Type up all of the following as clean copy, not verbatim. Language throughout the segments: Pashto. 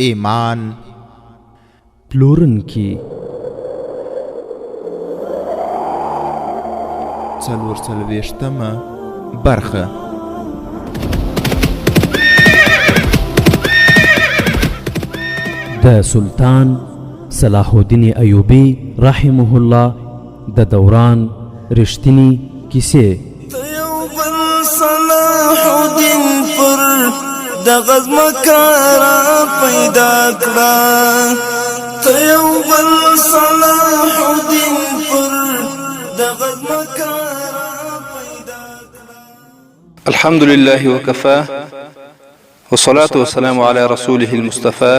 ایمان پلورونکي څلوېښتمه برخه. د سلطان صلاح الدین ایوبی رحمه الله د دوران رښتینی کیسې. صلاح الدین پر د غزمکارا پیدا کړه، ته یو بل صلاح الدین پر د غزمکارا پیدا کړه. الحمد لله وكفى والصلاة والسلام على رسوله المصطفى.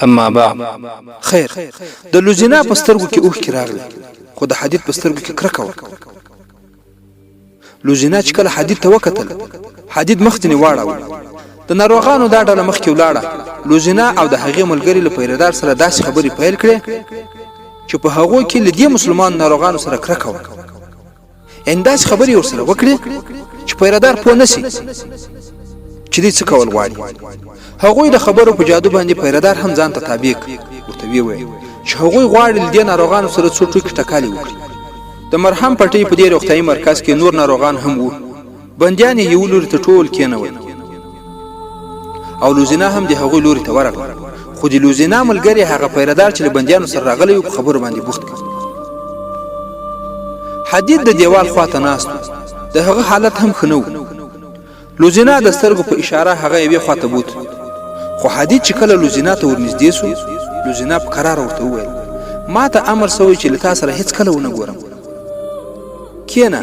اما بعد. خیر د لوزینا پسترګو کې اوښ کې راغله، خو د حدید پسترګو کې کرکه وکړه. لوزینا چې کله حدید ته وکتل، حدید مخ ته واړاوه. د ناروغانو دا ډله مخ کې ولاړه. لوزینا او د هغې ملګري له پیردار سره داسې خبرې پیل کړې چې په هغو کې له دې مسلمان ناروغانو سره کرکه وکړه. یعنې داسې خبرې ورسره وکړې چې پیردار پوه نه سي چې دې څه کول غواړي. هغوی د خبرو په جادو باندې پیردار هم ځان ته تابع کړ. ورته ویې چې هغوی غواړي له دې ناروغانو سره څو ټوکې ټکالې وکړي. د مرهم پټۍ په دې روغتیایي مرکز کې نور ناروغان هم وو. بندیان یې یو لوري ته ټول کېنول او لوزینا هم د هغوی لوري ته ورغله. خو د لوزینا ملګري هغه پیردار چې له بندیانو سره راغلی و په خبرو باندې بوخت کړ. حدید د دیوال خواته ناست و. د هغه حالت هم ښه نه و. لوزینا د سترګو په اشاره هغه یوې خواته بوت. خو حدید چې کله لوزینا ته ورنږدې سو، لوزینا په کراره ورته وویل ما ته امر سوی چې له تا سره هیڅ کله ونه ګورم. کېنه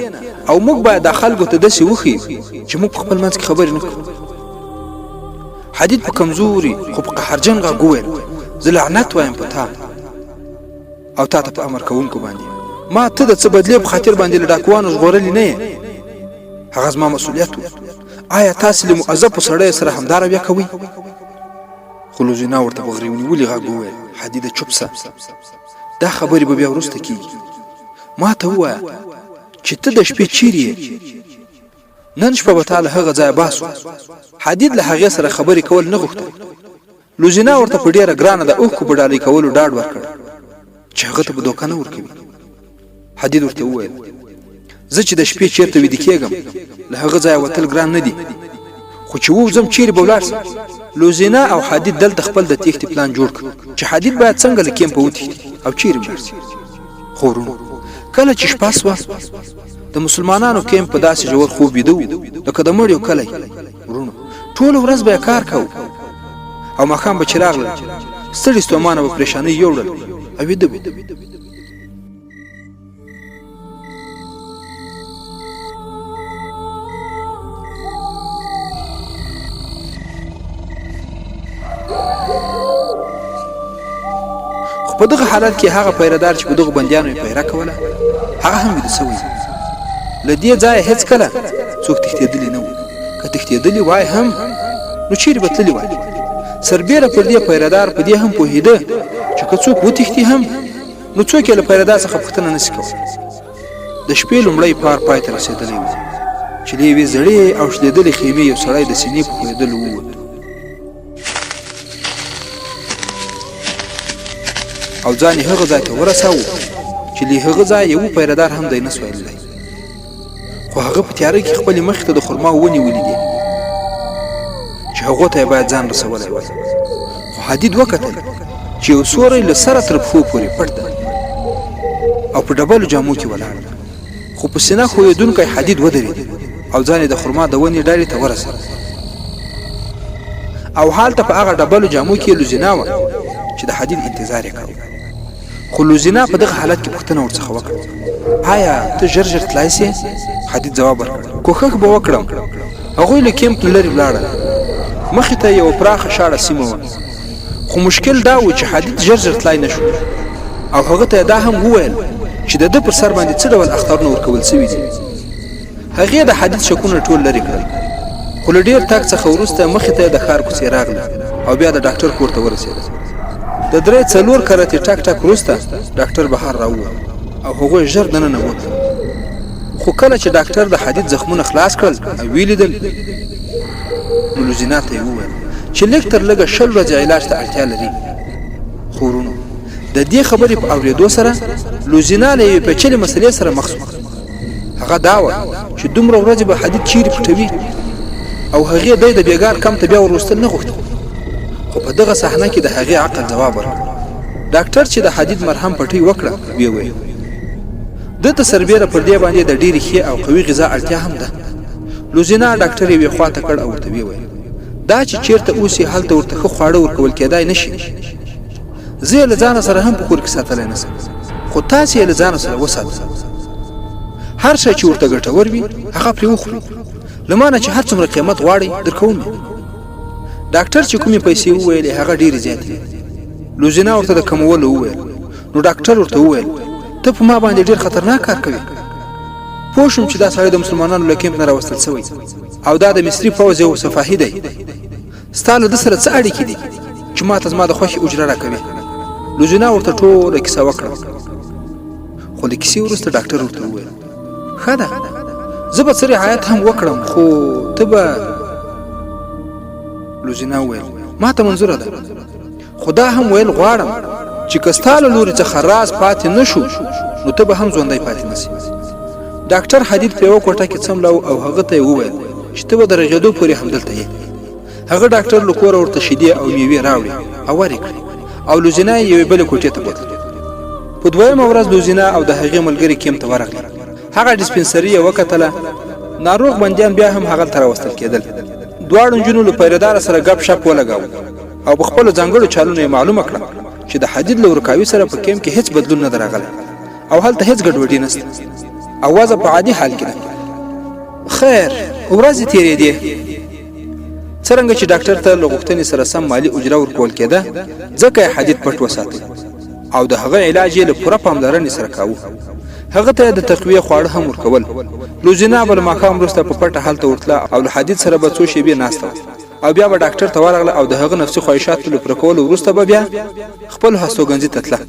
او موږ باید د خلکو ته داسې وښیو چې موږ په خپل منځ کې خبرې نه کوو. حدید په کمزوري خو په قهرجن غږ وویل زه لعنت وایم په تا او تا ته په امر کوونکو باندې. ما ته د څه بدلې په خاطر باندې له ډاکوانو ژغورلي نه یې. هغه زما مسؤلیت و. آیا تاسې له مؤظفو سړیو سره همدا رویه کوئ؟ خو لوزینا ورته په غرې ونیولي غږ وویل حدیده چوپ سه، دا خبرې به بیا وروسته کېږي. ما ته ووایه چې ته د شپې چیرې یې؟ نن شپه به تا له هغه ځایه باسو. حدید له هغې سره خبرې کول نه غوښتل. لوزینا ورته په ډېره ګرانه د اوښکو په ډالۍ کولو ډاډ ورکړ چې هغه ته به دوکه نه ورکوي. حدید ورته وویل زه چې د شپې چیرته ویده کېږم له هغه ځایه وتل ګران نه دي، خو چې ووځم چیرې به ولاړ سم. لوزینا او حدید دلته خپل د تېښتې پلان جوړ کړ چې حدید باید څنګه له کیمپه وتښتي او چیرې ولاړ سي. خو ورونو کله چې شپه سوه، د مسلمانانو کیمپ په داسې ژور خوب ویده و لکه د مړیو کلی. ورونو ټوله ورځ به یې کار کوو او ماښام به چې راغلل ستړي ستومانه به پریشانۍ یوړل او ویده و. په دغه حالت کې هغه پیردار چې په دغه بندیانو یې پیره کوله هغه هم ویده سوی. له دې ځایه هېڅ کله څوک تښتېدلی نه و. که تښتېدلی وای هم نو چیرې به تللی وای. سربیره پر دې پیردار په دې هم پوهېده چې که څوک وتښتي هم نو څوک یې له پیردار څخه پوښتنه نه شي کولی. د شپې لومړی پار پای ته رسېدلی و چې له یوې زړې او شلېدلې خیمې یو سړی د سینې په ښویېدلو ووت او ځان یې هغه ځای ته ورساوه چې له هغه ځایه یو پیردار هم دی نه سو ویللی. خو هغه په تیاره کې خپلې مخې ته د خرما ونې ولیدې چې هغو ته یې باید ځان رسولی وای. خو حدید وکتل چې یو سوری له سره تر پښو پورې پټ دی او په ډبلو جامو کې ولاړ ده. خو په سینه ښویېدونکی حدید ودرېد او ځان یې د خرما د ونې ډارې ته ورساوه او هالته په هغه ډبلو جامو کې لوزینا وه چې د حدید انتظار یې کوي. خو لوزینا په دغه حالت کې پوښتنه ورڅخه وکړه آیا ته ژر ژر تلای سې؟ حدید ځواب ورکړ کوښښ به وکړم. هغوی له کیمپ نه لرې ولاړل. مخې ته یوه پراخه شاړه سیمه وه، خو مشکل دا و چې حدید ژر ژر تلای نه شو او هغه ته یې دا هم وویل چې د ده پر سر باندې څه ډول اخطارونه ورکول سوي دي. هغې د حدید شکونه ټول لرې کړل. خو له ډېر تګ څخه وروسته مخې ته یې د ښار کوڅې راغله او بیا د ډاکټر کور ته ورسېده. د 3-4 کرتې ټک ټک وروسته ډاکټر بهر راووت او هغوی ژر دننه ووتل. خو کله چې ډاکټر د حدید زخمونه خلاص کړل او ویې لیدل نو لوزینا ته یې وویل چې چې لږ تر لږه 20 ورځې علاج ته اړتیا لري. خو ورونو د دې خبرې په اورېدو سره لوزینا له یوې پیچلې مسلې سره مخ شو. هغه دا وه چې دومره ورځې به حدید چیرې پټوي او هغې دی د بېګار کم ته بیا ورستل نه غوښتل. خو په دغه صحنه کې د هغې عقل ځواب ورکړ. ډاکټر چې د حدید مرهم پټۍ وکړه ویې ویل ده ته سربیره پر دې باندې د ډېرې ښې او قوي غذا اړتیا هم ده. لوزینا ډاکټر یې یوې خوا ته کړ او ورته ویې ویل دا چې چیرته اوسي هلته ورته ښه خواړه ورکول کېدای نه شي. زه یې له ځانه سره هم په کور کې ساتلی نه شم، خو تاسې یې له ځانه سره وساتئ. هر شی چې ورته ګټور وي هغه پرې وخورئ، له ما نه چې هر څومره قیمت غواړئ درکوم یې. ډاکټر چې کومې پیسې وویلې هغه ډېرې زیاتې وې. لوزینا ورته د کمولو وویل. نو ډاکټر ورته وویل ته په ما باندې ډېر خطرناک کار کوي. پوه شوم چې دا سړی د مسلمانانو له کیمپ نه راوستل شوی او دا د مصري پوځ یو سفاهي دی. ستا له ده سره څه اړیکې دي چې ما ته زما د خوښې اجره راکوي؟ لوزینا ورته ټوله کیسه وکړه. خو د کیسې وروسته ډاکټر ورته وویل ښه ده زه به څه رعایت هم وکړم، خو ته به. لوزینا وویل ما ته منظوره ده، خو دا هم ویل غواړم چې که ستا له لورې څخه راز پاتې نه شو نو ته به هم ژوندی پاتې نه شي. ډاکټر حدید په یوه کوټه کې څملاو او هغه ته یې وویل چې ته به د رغېدو پورې همدلته یې. هغه ډاکټر له کوره ورته شیدې او میوې راوړې او ورې کړې او لوزینا یې یوې بلې کوټې ته بوتله. په دویمه ورځ لوزینا او د هغې ملګري کیمپ ته ورغلل. هغه ډسپنسري یې وکتله. ناروغ بندیان بیا هم هغلته راوستل کېدل. دواړو نجونو له پیرهدار سره ګپ شپ ولګاوه او په خپلو ځانګړو چالونو یې معلومه کړه چې د حدید له ورکاوي سره په کیمپ کې هیڅ بدلون نه دی راغلی او هلته هیڅ ګډوډي نشته او وضع په عادي حال کې ده. خیر ورځې تېرېدې. څرنګه چې ډاکټر ته له غوښتنې سره سم مالي اجره ورکول کېده ځکه یې حدید پټ وساتئ او د هغه علاج یې له پوره پاملرنې سره کاوه. هغه ته د تقویې خواړه هم ورکول. لوزینا به له ماښام وروسته په پټه هلته ورتله او له حدید سره به څو شېبې ناسته وه او بیا به ډاکټر ته ورغله او د هغه نفسي خواهشاتو له پوره کولو وروسته به بیا خپل هستوګنځي ته تله.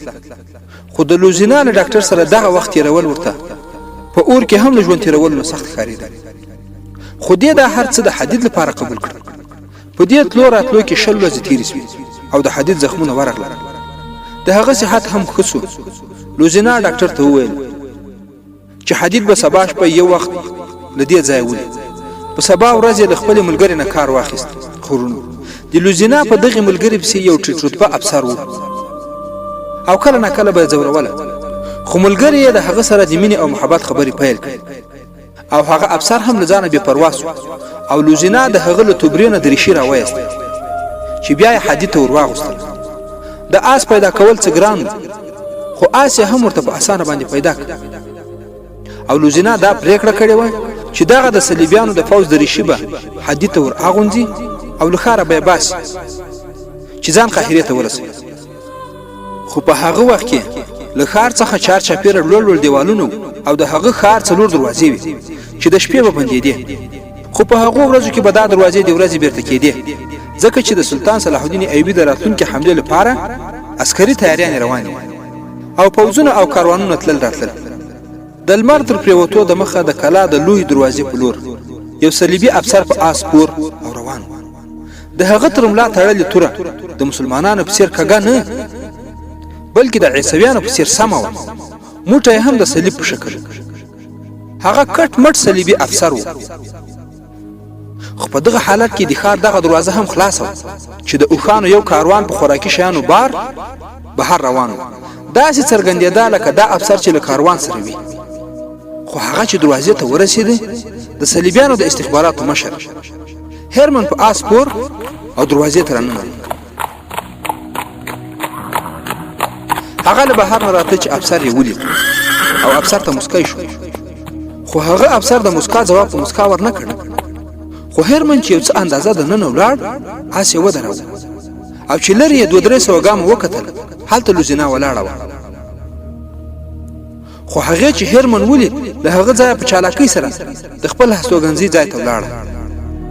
خو د لوزینا له ډاکټر سره دغه وخت تېرول ورته په اور کې هم له ژوند تېرولو نه سخت ښکارېده. خو دې دا هر څه د حدید لپاره قبول کړه. په دې تلو راتلو کې 20 ورځې تېرې شوې او د حدید زخمونه ورغله. د هغه صحت هم ښه شو. لوزینا ډاکټر ته وویل چې حدید به سبا شپه یو وخت له دې ځایه ولید. په سبا ورځ یې له خپلې ملګرې نه کار واخیست. خورونو د لوزینا په دغې ملګرې پسې یو ټیټ رتبه افسر و او کله نه کله به یې ځوروله، خو ملګرې یې د هغه سره د مینې او محبت خبرې پیل کړې او هغه افسر هم له ځانه بې پروا سو او لوزینا د هغه له توبرې نه دریشي راوایست چې بیا یې حدید ته ور واغوستل. د آس پیدا کول څه ګران و، خو آس یې هم ورته په اسانه باندې پیدا کړ او لوزینا دا پریکړه کړې وه چې دغه د صلیبیانو د فوج دریشي به حدید ته ور اغوندي او له ښاره به یې باسي چې ځان قاهرې ته ورسوي. خو په هغه وخت کې له ښار څخه چار چاپېره لوړ لوړ دیوالونه او د هغه ښار 4 دروازې وې چې د شپې به بندېدې. خو په هغو ورځو کې به دا دروازې د ورځې بیرته کېدې ځکه چې د سلطان صلاح الدین ایوبي د راتلونکي حملې لپاره عسکري تیاریانې روانې وې او پوځونه او کاروانونه تلل راتلل. د لمر تر پرېوتو د مخه د کلا د لوی دروازې په لور یو صلیبي افسر په آس سپور او روان و. د هغه تر ملا تړلې توره د مسلمانانو په څېر کږه نه بلکې د عیسویانو په څېر سمه وه. موټه یې هم د صلیب په شکل. هغه کټ مټ صلیبي افسر و. خو په دغه حالت کې د ښار دغه دروازه هم خلاصه وه چې د اوښانو یو کاروان په خوراکي شیانو بار بهر روان و. داسې څرګندېده لکه دا افسر چې له کاروان سره وي. خو هغه چې دروازې ته ورسېده د صلیبیانو د استخباراتو مشر هرمن په آس سپور او دروازې ته راننوت. هغه له بهر نه راته چې افسر یې ولید او افسر ته مسکی شو، خو هغه افسر د مسکا ځواب په مسکا ور نه کړ. خو هرمن چې یو څه اندازه د ننه ولاړ آس یې ودراوه او چې لرې یې 200-300 ګامه وکتل هلته لوزینا ولاړه وه. خو هغې چې هرمن ولید له هغه ځایه په چالاکۍ سره د خپل هستوګنځي ځای ته ولاړه.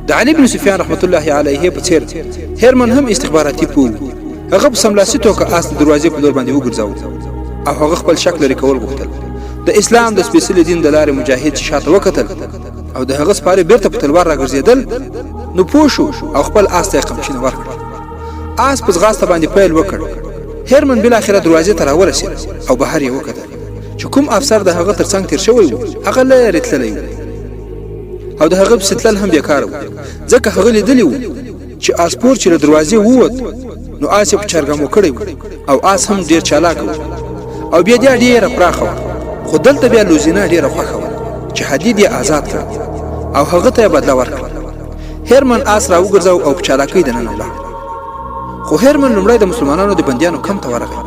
د علي بن سفیان رحمت الله علیه په څېر هرمن هم استخباراتي پوه. هغه په سملاسي توګه آس د دروازې په لور باندې وګرځاوه او هغه خپل شک لرې کول غوښتل. د اسلام د سپېڅلي دین د لارې مجاهد چې شاته وکتل او د هغه سپاره بیرته په تلوار راګرځېدل نو پوه شو او خپل آس ته قمچینه ورکړه. آس په ځغاسته باندې پیل وکړ. هرمن بالاخره دروازې ته راورسېد او بهر یې وکتل چې کوم افسر د هغه ترڅنګ تیر شوی و هغه لرې تللی و او د هغه پسې تلل هم بیکاره و ځکه هغه لیدلی و چې آسپور چې له دروازې ووت نو آس یې په چرګمو کړی و او آس هم ډېر چالاک و او بیا دې ډېره پراخه وه. خو دلته بیا لوزینا ډېره خوښه وه چې حدید یې آزاد کړ او هغه ته یې بدله ورکړه. هرمن آس را وګرځاو او په چالاکۍ دننه ولاړ. خو هرمن لومړی د مسلمانانو د بندیانو کمپ ته ورغی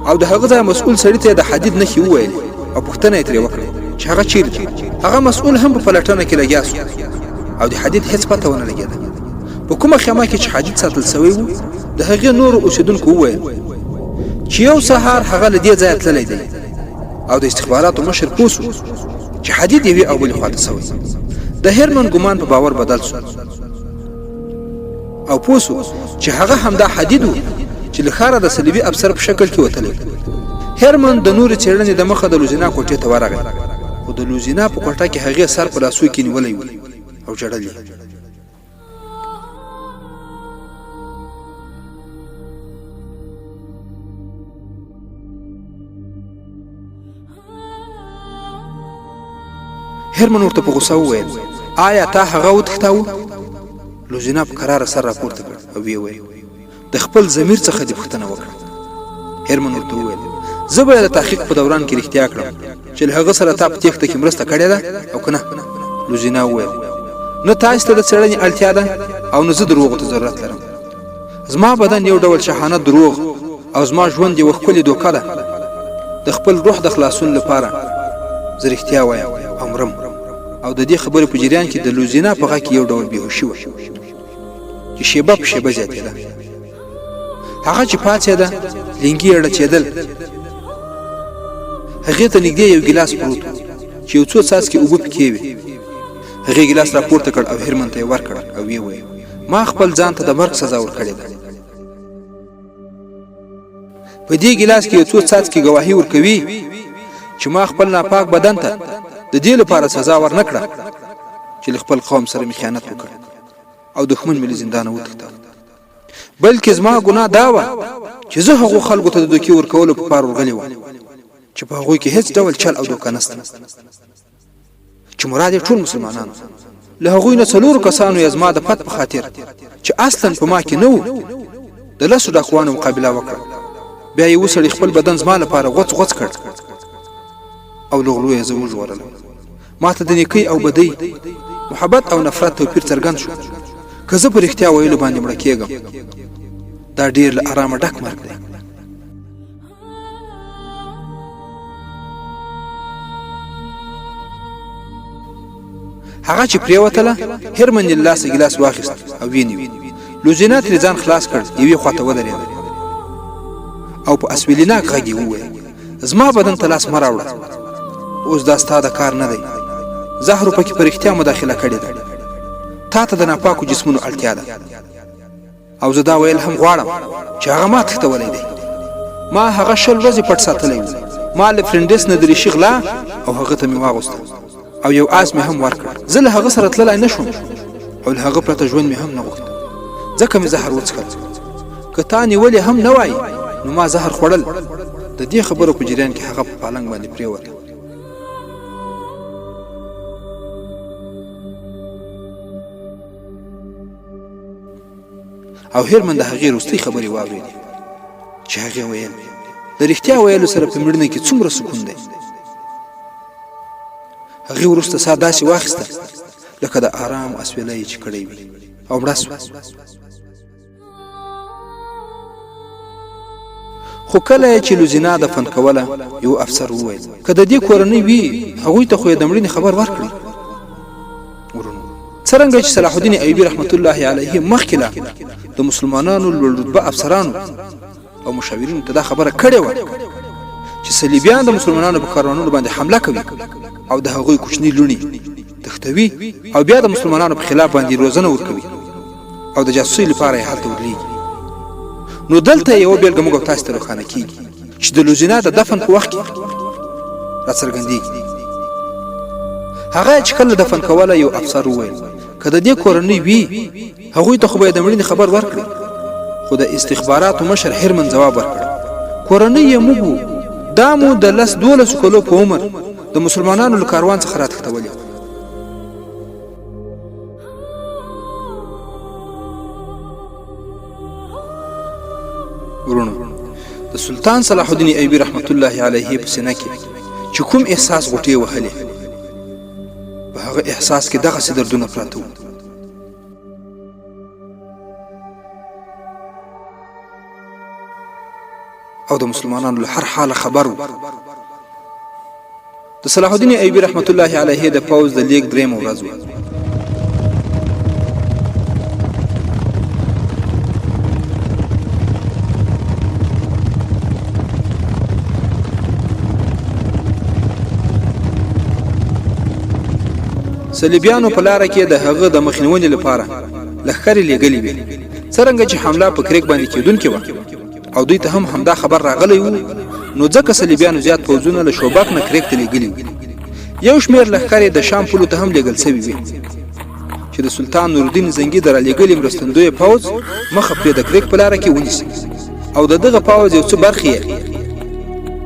او د هغه ځای مسؤل سړي ته د حدید نښې وویلې او پوښتنه یې ترې وکړه چې هغه چیرې دی. هغه مسؤل هم په پلټنه کې لګیا سو او د حدید هېڅ پته ونه لګېده. په کومه خیمه کې چې حدید ساتل سوی و د هغې نورو اوسېدونکو وویل چې یو سهار هغه له دې ځایه تللی دی او د استخباراتو مشر پوه سو چې حدید یوې او بلې خواته سوی. د هرمن ګمان په باور بدل سو او پوه سو چې هغه همدا حدید و چې له ښاره د صلیبي افسر په شکل کې وتلی. هرمن د نورې څېړنې د مخه د لوزینا کوټې ته ورغی خو د لوزینا په کوټه کې هغې سر په لاسو کې نیولی و او ژړل یې. هرمن ورته په غوسه وویل آیا تا هغه وتښتاوه؟ لوزینا په کراره سر راپورته کړ او ویې ویل د خپل ضمیر څخه دې پوښتنه وکړه. هرمن ورته وویل زه به یې د تحقیق په دوران کې رښتیا کړم چې له هغه سره تا په تېښته کې مرسته کړې ده او که نه. لوزینا وویل نه تاسو ته د څېړنې اړتیا ده او نه زه دروغو ته ضرورت لرم. زما بدن یو ډول شاهانه دروغ او زما ژوند یوه ښکلې دوکه ده. د خپل روح د خلاصون لپاره زه رښتیا وایم او مرم. او د دې خبرې په جریان کې د لوزینا په غږ کې یو ډول بېهوشي وه چې شیبه په شیبه زیاتېده. هغه چې پاڅېده لنګي یې ړچېدل. هغې ته نږدې یو ګیلاس پروت و چې یو څو څاڅکې اوبه پکې وې. هغې ګیلاس راپورته کړ او هرمن ته یې ورکړ او ویې ویل ما خپل ځان ته د مرګ سزا ورکړې ده. په دې ګیلاس کې یو څو څاڅکې ګواهي ورکوي چې ما خپل ناپاک بدن ته د دې لپاره سزا ورنکړه چې له خپل قوم سره مې خیانت وکړ او دښمن مې له زندانه وتښتاوه، بلکې زما ګناه دا وه چې زه هغو خلکو ته د دوکې ورکولو په پار ورغلی وم چې په هغوی کې هیڅ ډول چل او دوکه نسته، چې مراد یې ټول مسلمانان. له هغوی نه 4 کسانو یې زما د پت په خاطر چې اصلا په ما کې نه وو د 10 ډاکوانو مقابله وکړه. بیا یې وسړي خپل بدن زما لپاره غوڅ غوڅ کړ او له غلو یې زه وژغورلم. ما ته د نیکۍ او بدۍ، محبت او نفرت توپیر څرګند شو. که زه په رښتیا ویلو باندې مړه کېږم، دا ډېر له ارامه ډک مرګ دی. هغه چې پرېوتله، هرمن یې له لاسه ګیلاس واخیست او وینې لوزینا ترې ځان خلاص کړ، یوې خواته ودرېده او په اسویلیناک غږ یې وویل زما بدن ته لاس مه راوړه، اوس دا ستا د کار نه دی. زهرو پکې په رښتیا مداخله کړې ده. تا ته د ناپاکو جسمونو اړتیا ده او زه دا ویل هم غواړم چې هغه ما تښتولی دی. ما هغه 20 ورځې پټ ساتلی و. ما له فرینډس نه دریشي غلا او هغه ته مې واغوسته او یو آس مې هم ورکړ. زه له هغه سره تللی نه شوم او له هغه پرته ژوند مې هم نه غوښت، ځکه مې زهر وڅښل. که تا نیولې هم نه وای نو ما زهر خوړل. د دې خبرو په جریان کې هغه په پالنګ باندې پرېوته. او هرمن د هغې وروستۍ خبرې واورېدې چې هغې ویل د رښتیا ویلو سره په مړینه کې څومره سکون دی. هغې وروسته ساه داسې واخیسته لکه د آرام اسویلی چې کړی وي او مړه سوه. خو کله چې لوزینا دفن کوله، یو افسر وویل که د دې کورنۍ وي هغوی ته خو یې د مړینې خبر ورکړئ. څرنګه چې صلاح الدین ایوبي رحمت الله علیه مخکې لا د مسلمانانو لوړ رتبه افسرانو او مشاورینو ته دا خبره کړې وه چې صلیبیان د مسلمانانو په کاروانونو باندې حمله کوي او د هغوی کوچني لوڼې تښتوي او بیا د مسلمانانو په خلاف باندې روزنه ورکوي او د جاسوسۍ لپاره یې هلته ورلیږي. نو دلته یوه بېلګه موږ او تاسو ته روښانه کېږي چې د لوزینا د دفن په وخت کې راڅرګندېږي. هغه چې کله دفن کوله یو افسر وویل که د دې کورنۍ وي هغوی ته خو به یې د مړینې خبر ورکړي خو د استخباراتو مشر هرمن ځواب ورکړ کورنۍ یې موږ وو دا مو د 10-12 کلو په عمر د مسلمانانو له کاروان څخه راتښتولي ورونو د سلطان صلاح الدین ایوبي رحمت الله علیه په سینه کې چې کوم احساس غوټې وهلې په هغه احساس کې دغسې دردونه پراته وو او د مسلمانانو له هر حاله خبر وو د صلاح الدین ایوبي رحمت الله علیه د پوځ د لیک درېیمه ورځ وه صلیبیانو په لاره کې د هغه د مخنیونې لپاره لښکرې لېږلې وې څرنګه چې حمله په کریک باندې کېدونکې وه او دوی ته هم همدا خبر راغلی وو نو ځکه صلیبیانو زیات پوځونه له شوبک نه کریک ته لېږلي وو یو شمېر لښکرې د شام پولو ته هم لېږل سوي وې چې د سلطان نورالدین زنګي د رالېږلي مرستندویه پوځ مخه پرې د کریک په لاره کې ونیسي او د دغه پوځ یو څه برخې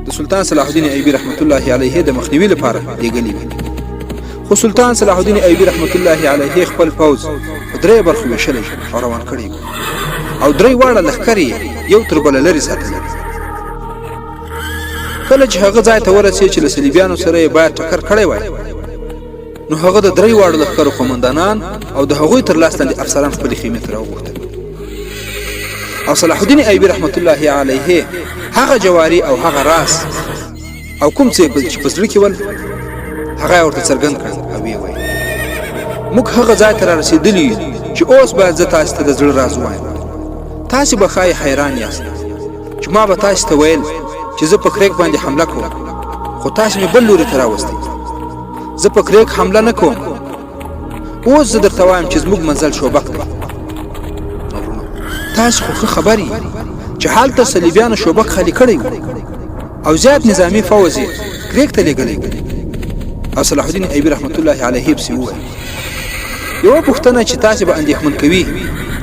د سلطان صلاح الدین ایوبي رحمت الله علیه د مخنیوي لپاره لېږلي وې خو سلطان صلاح الدین ایوبي رحمت الله علیه خپل پوځ په 3 برخو ویشلی او روان کړی او 3 واړه لښکرې یو تر بله لرې ساتلي کله چې هغه ځای ته ورسېد چې له صلیبیانو سره یې باید ټکر کړی وای نو هغه د 3 واړو لښکرو قومندانان او د هغوی تر لاس لاندې افسران خپلې خیمې ته راوغوښتل او صلاح الدین ایوبي رحمت الله علیه هغه جواري او هغه راز او کوم څه چې په زړه کې ول هغه ورته څرګند کړ او ویې ویل موږ هغه ځای ته رارسېدلي چې اوس باید زه تاسو ته د زړه راز ووایم تاسې به ښایي حیران یاست چې ما به تاسو ته ویل چې زه په کریک باندې حمله کوم خو تاسو مې بل لوري ته راوستی زه په کریک حمله نه کوم اوس زه درته وایم چې زموږ منزل شوبک دی تاسو خو ښه خبر یې چې هلته صلیبیانو شوبک خالي کړی و او زیات نظامي فوځ یې کریک ته لېږلی او صلاح الدین ایوبي رحمت الله علیه پسې وویل یوه پوښتنه چې تاسې به اندېښمن کوي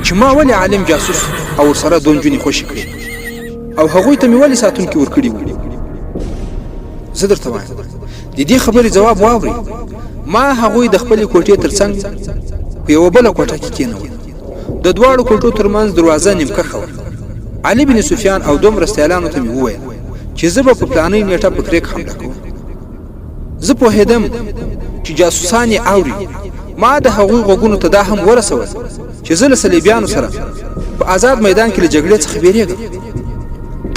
چې ما ولې عالم جاسوس او ورسره 2 نجونې خوشې کړې او هغوی ته مې ولې ساتونکي ورکړي وو زه درته وایم د دې خبرې ځواب واورئ ما هغوی د خپلې کوټې تر څنګ په یوه بله کوټه کې کېنول د دواړو کوټو ترمنځ دروازه نیمکښه وه علي بن سفیان او 2 مرستیالانو ته مې وویل چې زه به په پلانۍ نیټه په کریک حمله کوم زه پوهېدم چې جاسوسان یې اوري ما د هغوی غوږونو ته دا هم ورسول چې زه له صلیبیانو سره په آزاد میدان کې له جګړې څخه بیریږم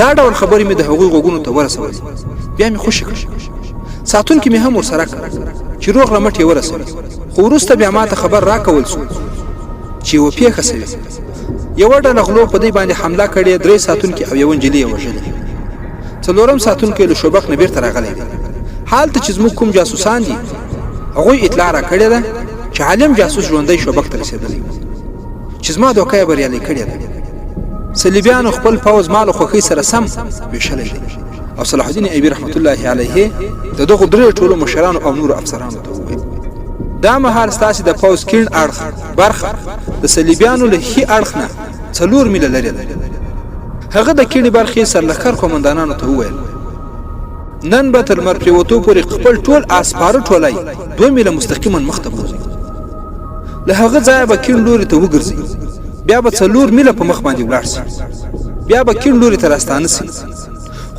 دا ډول خبرې مې د هغوی غوږونو ته ورسول بیا مې خوشې کړ ساتونکي مې هم ورسره کړ چې روغ رمټ یې ورسول خو وروسته بیا ما ته خبر راکول سو چې یوه پیښه سوې یوه ډله غلو په دوی باندې حمله کړې 3 ساتونکي او یوه نجلۍ یې وژلې 4م ساتونکی له شوبک نه بیرته راغلی دی حالته چې زموږ کوم جاسوسان دي هغوی اطلاع را کړې ده چې عالم جاسوس ژوندی شوبک ته رسېدلی چې زما دوکه یې بریالۍ کړې ده صلیبیانو خپل پوځ مال او خوښۍ سره سم ویشلی دی او صلاح الدین ایوبي رحمت الله علیه د دغو 3 ټولو مشرانو او نورو افسرانو ته وویل دا مهال ستاسې د پوځ کیڼ اړخ برخه د صلیبیانو له ښي اړخ نه 4 میله لرې ده هغه د کیڼې برخې سرلښکر قومندانانو ته وویل نن به تر لمر پرېوتو پورې خپل ټول اسپاره ټولی 2 میله مستقیما مخته بوځي له هغه ځایه به کیڼ لوري ته وګرځي بیا به 4 میله په مخ باندې ولاړ سي بیا به کیڼ لوري ته راستانه سي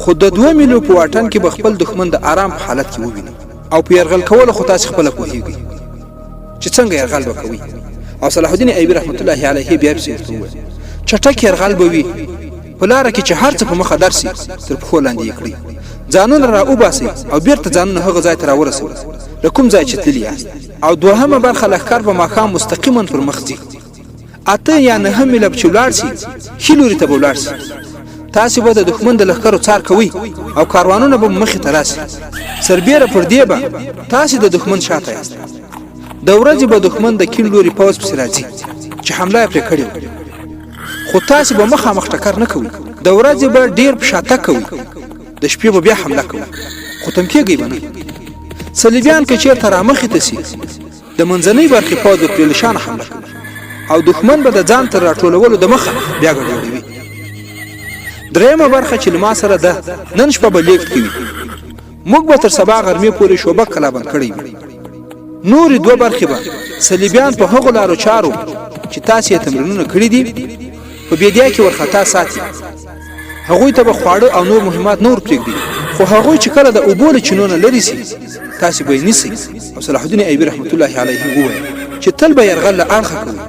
خو د 2 میلو په واټن کې به خپل دښمن د آرام په حالت کې وویني او په یرغل کولو خو تاسې خپله پوهېږئ چې څنګه یرغل به کوي او صلاح الدین ایوبي رحمت الله علیه بیا پسې ورته وویل چټک یرغل به وي په لاره کې چې هر څه په مخه درسي تر پښو لاندې یې کړئ ځانونه را وباسئ او بیرته ځانونه هغه ځای ته راورسوئ له کوم ځای چې تللي یاست او 2مه برخه لښکر به ماښام مستقیما پر مخ ځي 8 یا 9 میله چې ولاړ سي ښي لوري ته به ولاړ سي تاسې به د دښمن د لښکرو څار کوئ او کاروانونه به مخې ته راسي سربیره پر دې به تاسې د دښمن شاته یاست د ورځې به دښمن د کیڼ لوري پوځ پسې راځي چې حمله یې پرې کړې وه خو تاسې به مخامخ ټکر نه کوئ د ورځې به ډېر په شاتګ کوئ د شپې به بیا حمله کوئ خو تم کېږئ به نه صلیبیان که چېرته رامخې ته سي د منځنۍ برخې پوځ به پرې له شانه حمله کوي او دښمن به د ځان تر راټولولو د مخه بیا ګډوډوي. درېیمه برخه چې له ما سره ده نن شپه به لیږد کوي. موږ به تر سبا غرمې پورې شوبک کلابند کړی وي. نورې دوه برخې به صلیبیان په هغو لارو چارو چې تاسې یې تمرینونه کړي دي په بیدیا کې ورخطا ساتي. هغوی ته به خواړه او نور مهمات نور پرېږدي، خو هغوی چې کله د اوبو له چینو نه لرې سي تاسې به یې نیسئ. او صلاح الدین ایوبي رحمت الله علیه وویل چې تل به یرغل له اړخه کوي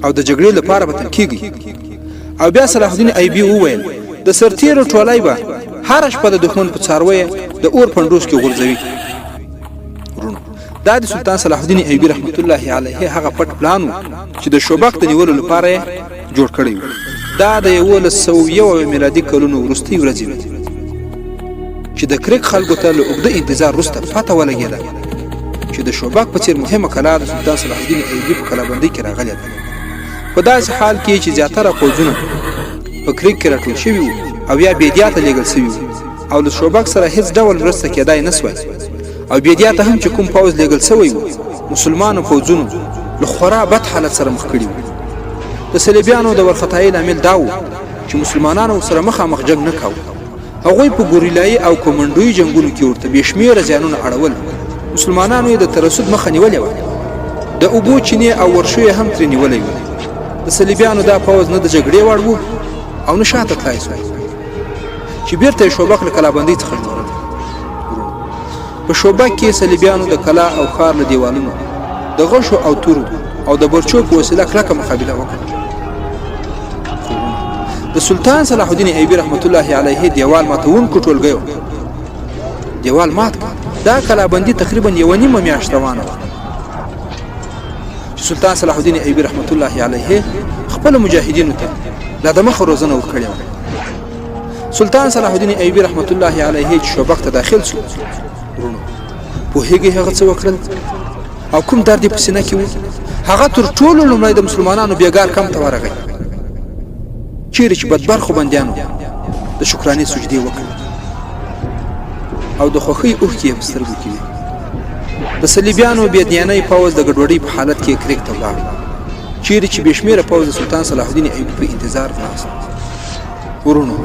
او د جګړې لپاره به تم کېږي. او بیا صلاح الدین ایوبي وویل د سرتیرو ټولۍ به هره شپه د دښمن په څارویه د اور پنډوس کې غورځوي. دا د سلطان صلاح الدین ایوبي رحمت الله علیه هغه پټ پلان و چې د شوبک د نیولو لپاره یې جوړ کړی و. دا د 1101 میلادي کلونو وروستۍ ورځې وې چې د کرک خلکو ته له اوږده انتظار وروسته پته ولګېده چې د شوبک په څېر مهمه کلا د سلطان صلاح الدین ایوبي په کلابندۍ کې راغلې ده. په داسې حال کې چې زیاتره پوځونه په کرک کې راټول شوي وو او یا بیدیا ته لېږل شوي وو او له شوبک سره هیڅ ډول مرسته کېدای نه سوای. او بیدیا ته هم چې کوم پوځ لېږل شوی و مسلمانو پوځونو له خورا بد حالت سره مخ کړي وو. د صلیبیانو د ورخطایۍ لامل دا و چې مسلمانانو سره مخامخ جنګ نه کاوه. هغوی په ګوریلایي او کمنډوي جنګونو کې ورته بې شمېره زیانونه اړول. مسلمانانو یې د ترسد مخه نیولې وه. د اوبو چینې او ورشو یې هم ترې نیولی و. د صلیبیانو دا پوځ نه د جګړې وړ و او نه شاته تلای سوی چې بیرته یې شوبک له کلابندۍ څخه ژغورل. په شوبک کې صلیبیانو د کلا او ښار له دیوالونو د غشو او تورو او د برچو په وسیله کلکه مقابله وکړه. د سلطان صلاح الدین ایوبي رحمت الله علیه دیوال ماتونکو ټولګی و. دیوال مات کړ. دا کلابندي تقریبا 1.5 میاشت روانه وه چې سلطان صلاح الدین ایوبي رحمت الله علیه خپل مجاهدینو ته لا د مخه روزنه ورکړې وه. سلطان صلاح الدین ایوبي رحمت الله علیه چې شوبک ته داخل شو پوهېږئ هغه څه وکړل او کوم درد یې په سینه کې و؟ هغه تر ټولو لومړی د مسلمانانو بیګار کمپ ته ورغی چیرې چې بدبرخو بندیانو د شکرانې سجدې وکړې او د خوښۍ اوښکې یې په سترګو کې وې. د صلیبیانو بېدیانۍ پوځ د ګډوډۍ په حالت کې کرک ته ولاړ چیرې چې بې شمېره پوځ د سلطان صلاح الدین ایوبي په انتظار ناست. ورونو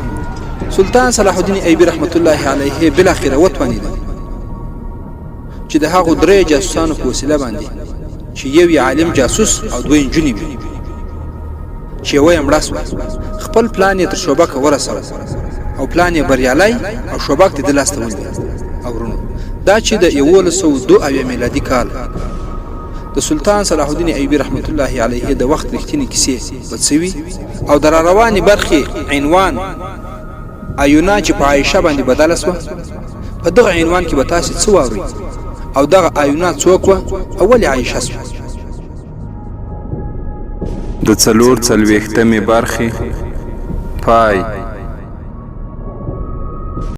سلطان صلاح الدین ایوبي رحمت الله علیه بالاخره وتوانېد چې د هغو 3 جاسوسانو په وسیله باندې چې یو یې عالم جاسوس او 2 نجونې وي چې یوه یې مړه سوه خپل پلان یې تر شوبکه ورسوه او پلان یې بریالی او شوبک ته د لاسته ولوېد. او ورونو دا چې د 1102 میلادي کال د سلطان صلاح الدین ایوبي رحمت الله علیه د وخت رښتینې کیسې بد سوي او د راروانې برخې عنوان ایونا چې په عایشه باندې بدله سوه. په دغه عنوان کې به تاسې څه واورئ او دغه ایونا څوک وه او ولې عایشه سوه؟ د 44 برخې پای.